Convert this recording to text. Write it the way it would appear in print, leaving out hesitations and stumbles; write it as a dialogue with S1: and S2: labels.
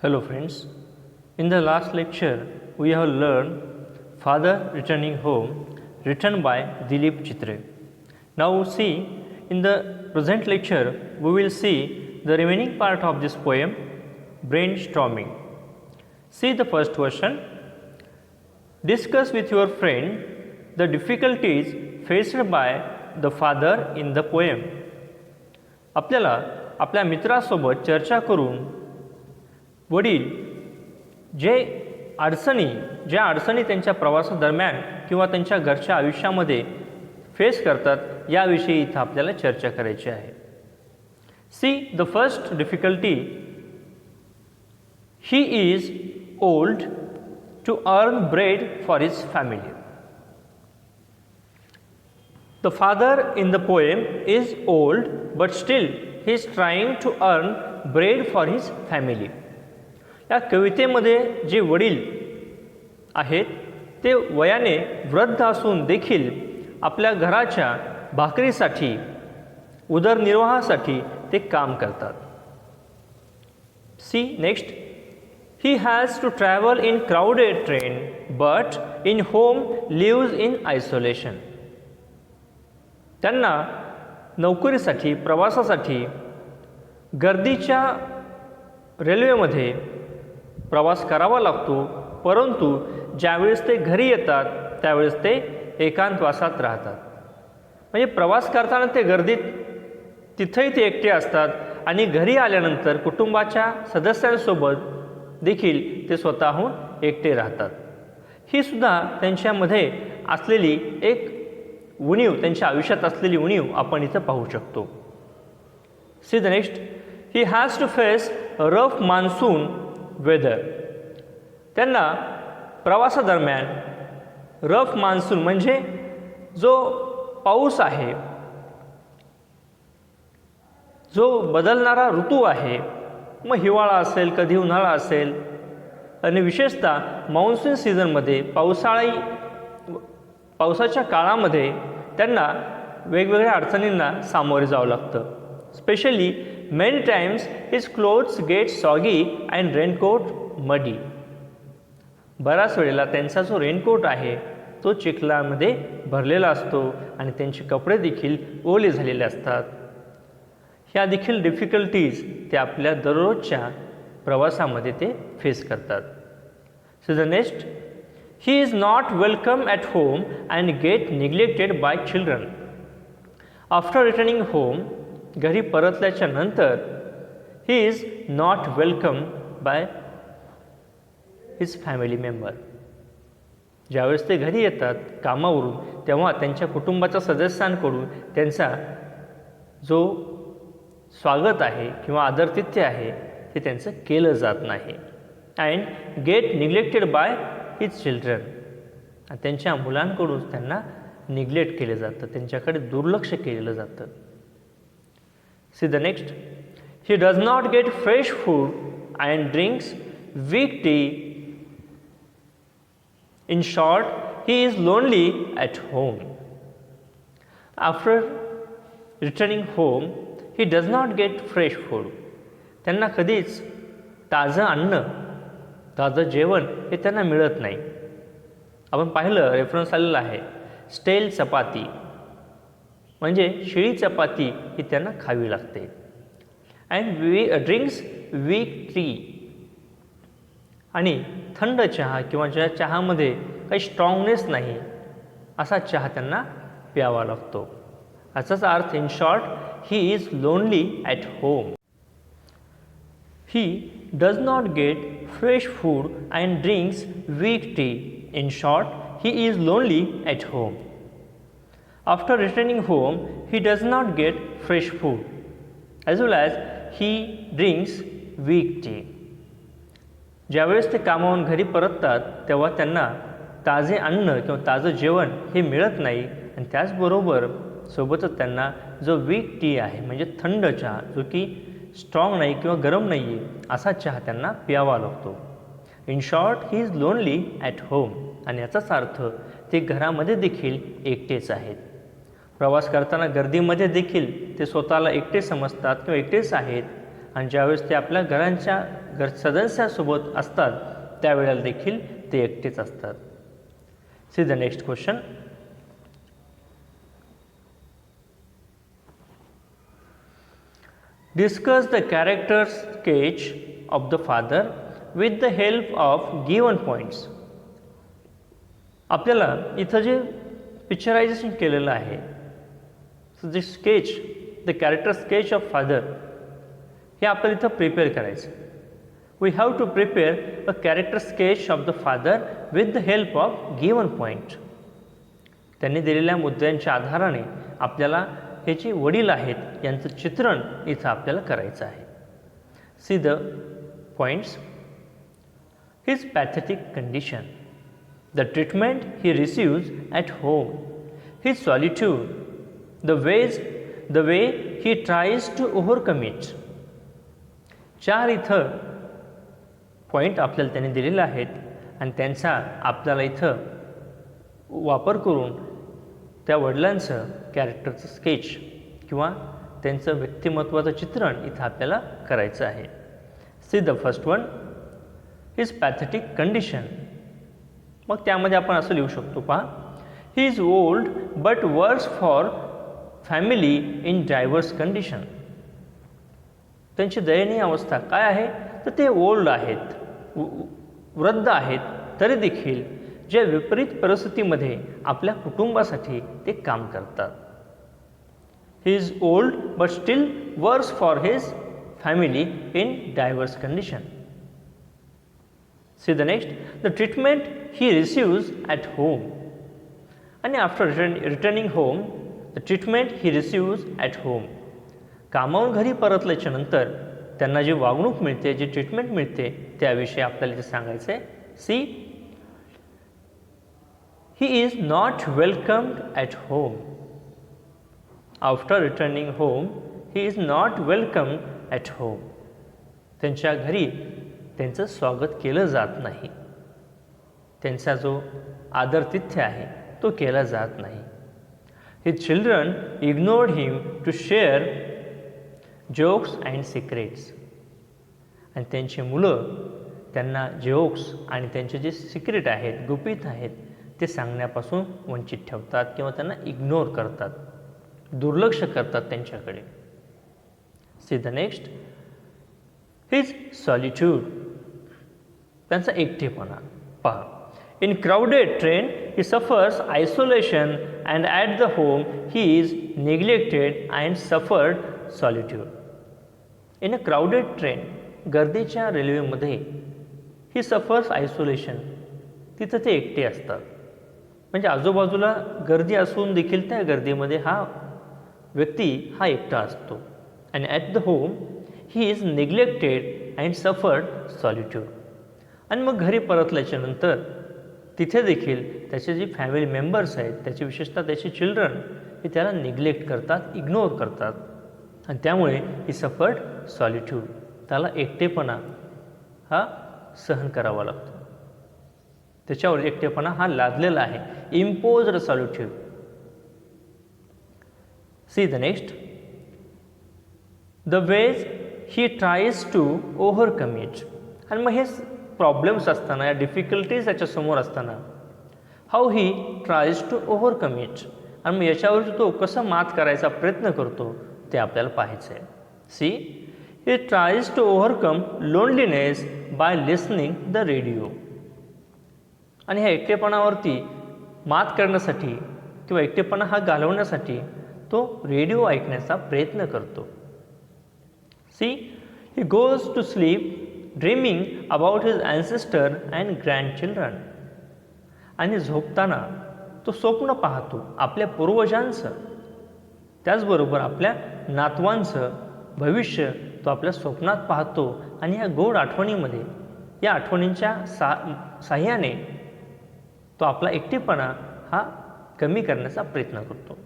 S1: Hello friends, in the last lecture we have learned Father Returning Home written by Dilip Chitre. Now see, in the present lecture we will see the remaining part of this poem, Brainstorming. See the first question. Discuss with your friend the difficulties faced by the father in the poem. आपल्याला आपल्या मित्रासोबत चर्चा करून वडील ज्या अडचणी त्यांच्या प्रवासादरम्यान किंवा त्यांच्या घरच्या आयुष्यामध्ये फेस करतात याविषयी इथं आपल्याला चर्चा करायची आहे. See the first difficulty, he is old to earn bread for his family. The father in the poem is old, but still he is trying to earn bread for his family. या कवितेमध्ये जे वडील आहेत ते वयाने वृद्ध असून देखील आपल्या घराच्या भाकरीसाठी, उदरनिर्वाहासाठी ते काम करतात. See next, he has to travel in crowded train but in home lives in isolation. त्यांना नोकरीसाठी, प्रवासासाठी गर्दीच्या रेल्वेमध्ये प्रवास करावा लागतो, परंतु ज्यावेळेस ते घरी येतात त्यावेळेस ते एकांतवासात राहतात. म्हणजे प्रवास करताना ते गर्दीत तिथेही ते एकटे असतात आणि घरी आल्यानंतर कुटुंबाच्या सदस्यांसोबत देखील ते स्वतःहून एकटे राहतात. ही सुद्धा त्यांच्यामध्ये असलेली एक उणीव, त्यांच्या आयुष्यात असलेली उणीव आपण इथं पाहू शकतो. See the next, he has to face rough monsoon weather. त्यांना प्रवासादरम्यान रफ मान्सून म्हणजे जो पाऊस आहे, जो बदलणारा ऋतू आहे, मग हिवाळा असेल, कधी उन्हाळा असेल, आणि विशेषतः मान्सून सीझनमध्ये पावसाच्या काळामध्ये त्यांना वेगवेगळ्या अडचणींना सामोरे जावं लागतं. Specially many times his clothes get soggy and raincoat muddy. बऱ्याच वेळेला त्यांचा जो रेनकोट आहे तो चिखलामध्ये भरलेला असतो आणि त्यांचे कपडे देखील ओले झालेले असतात. ह्या देखील डिफिकल्टीज ते आपल्या दररोजच्या प्रवासामध्ये ते फेस करतात. So the next, he is not welcome at home and get neglected by children. After returning home, घरी परतल्याच्या नंतर he is not welcome by his family member. ज्यावेळेस ते घरी येतात कामावरून तेव्हा त्यांच्या कुटुंबाच्या सदस्यांकडून त्यांचा जो स्वागत आहे किंवा आदरातिथ्य आहे ते त्यांचं केलं जात नाही. And get neglected by his children. त्यांच्या मुलांकडून त्यांना निग्लेक्ट केलं जातं, त्यांच्याकडे दुर्लक्ष केलं जातं. See the next, he does not get fresh food and drinks weak tea. In short, he is lonely at home. After returning home, he does not get fresh food. त्यांना कधीच ताजं अन्न, ताजं जेवण हे त्यांना मिळत नाही. आपण पाहिलं, रेफरन्स आलेला आहे, स्टेल चपाती म्हणजे शिळी चपाती ही त्यांना खावी लागते. And drinks weak tea. आणि थंड चहा किंवा ज्या चहामध्ये काही स्ट्रॉंगनेस नाही असा चहा त्यांना प्यावा लागतो. याचाच अर्थ, in short, he is lonely at home. He does not get fresh food and drinks weak tea. In short, he is lonely at home. After returning home, he does not get fresh food as well as he drinks weak tea. ज्यावेळेस ते कामावरून घरी परततात तेव्हा त्यांना ताजे अन्न किंवा ताजं जेवण हे मिळत नाही आणि त्याचबरोबर सोबतच त्यांना जो वीक टी आहे म्हणजे थंड चहा, जो की स्ट्रॉंग नाही किंवा गरम नाही आहे असा चहा त्यांना प्यावा लागतो. In short, he is lonely at home. आणि याचाच अर्थ ते घरामध्ये देखील एकटेच आहेत. प्रवास करताना गर्दीमध्ये देखील ते स्वतःला एकटे समजतात किंवा एकटेच आहेत आणि ज्यावेळेस ते आपल्या घरांच्या सदस्यांसोबत असतात त्यावेळेला देखील ते एकटेच असतात. C the next question. Discuss the character sketch of the father with the help of given points. आपल्याला इथं जे पिक्चरायझेशन केलेलं आहे, सो जे sketch, the character sketch of father, हे आपल्याला इथं प्रिपेअर करायचं. We have to prepare a character sketch of the father with the help of given point. त्यांनी दिलेल्या मुद्द्यांच्या आधाराने आपल्याला हे जे वडील आहेत यांचं चित्रण इथं आपल्याला करायचं आहे. See the points. His pathetic condition, the treatment he receives at home, his solitude, the way he tries to overcome it. 4 इथं पॉईंट आपल्याला त्यांनी दिलेले आहेत आणि त्यांचा आपल्याला इथं वापर करून त्या वडिलांचं कॅरेक्टरचं स्केच किंवा त्यांचं व्यक्तिमत्वाचं चित्रण इथं आपल्याला करायचं आहे. See the first one, his pathetic condition. मग त्यामध्ये आपण असं लिहू शकतो, पहा, he is old but works for family in diverse condition. त्यांची दयनीय अवस्था काय आहे, तर ते ओल्ड आहेत, वृद्ध आहेत, तरी देखील जे विपरीत परिस्थितीमध्ये आपल्या कुटुंबासाठी ते काम करतात. He is old but still works for his family in diverse condition. See the next, the treatment he receives at home. आणि after returning home, the treatment he receives at home. कामावून घरी परतल्याच्या नंतर त्यांना जी वागणूक मिळते, जी ट्रीटमेंट मिळते, त्याविषयी आपल्याला इथे सांगायचं आहे. See, he is not welcomed at home. After returning home, he is not welcomed at home. त्यांच्या घरी त्यांचं स्वागत केलं जात नाही, त्यांचा जो आदरातिथ्य आहे तो केला जात नाही. His children ignored him to share jokes and secrets. आणि त्यांची मुलं त्यांना जोक्स आणि त्यांचे जे सिक्रेट आहेत, गुपित आहेत, ते सांगण्यापासून वंचित ठेवतात किंवा त्यांना इग्नोर करतात, दुर्लक्ष करतात त्यांच्याकडे. C the next, his solitude. त्यांचा एकटेपणा पहा. In crowded train he suffers isolation and at the home he is neglected and suffered solitude. In a crowded train, गर्दीच्या रेल्वेमध्ये, ही सफर्स आयसोलेशन, तिथं ते एकटे असतात. म्हणजे आजूबाजूला गर्दी असून देखील त्या गर्दीमध्ये हा व्यक्ती हा एकटा असतो. And at the home he is neglected and suffered solitude. आणि मग घरी परतल्याच्या नंतर तिथे देखील त्याचे जे फॅमिली मेंबर्स आहेत, त्याचे विशेषतः त्याचे चिल्ड्रन, हे त्याला निग्लेक्ट करतात, इग्नोर करतात. आणि त्यामुळे ही सफर्ड सॉलिट्यूड, त्याला एकटेपणा हा सहन करावा लागतो. त्याच्यावर एकटेपणा हा लादलेला आहे, imposed solitude. See the next, the ways he tries to overcome it. आणि मग हे प्रॉब्लेम्स असताना, या डिफिकल्टीज याच्यासमोर असताना, how he tries to overcome it. आणि मग याच्यावर तो कसं मात करायचा प्रयत्न करतो ते आपल्याला पाहायचं आहे. See, he tries to overcome loneliness by listening the radio. आणि ह्या एकटेपणावरती मात करण्यासाठी किंवा एकटेपणा हा घालवण्यासाठी तो रेडिओ ऐकण्याचा प्रयत्न करतो. See, he goes to sleep dreaming about his ancestor and grandchildren. आणि झोपताना तो स्वप्न पाहतो आपल्या पूर्वजांचं, त्याचबरोबर आपल्या नातवांचं भविष्य तो आपल्या स्वप्नात पाहतो. आणि ह्या गोड आठवणीमध्ये, या आठवणींच्या साह्याने तो आपला एकटेपणा हा कमी करण्याचा प्रयत्न करतो.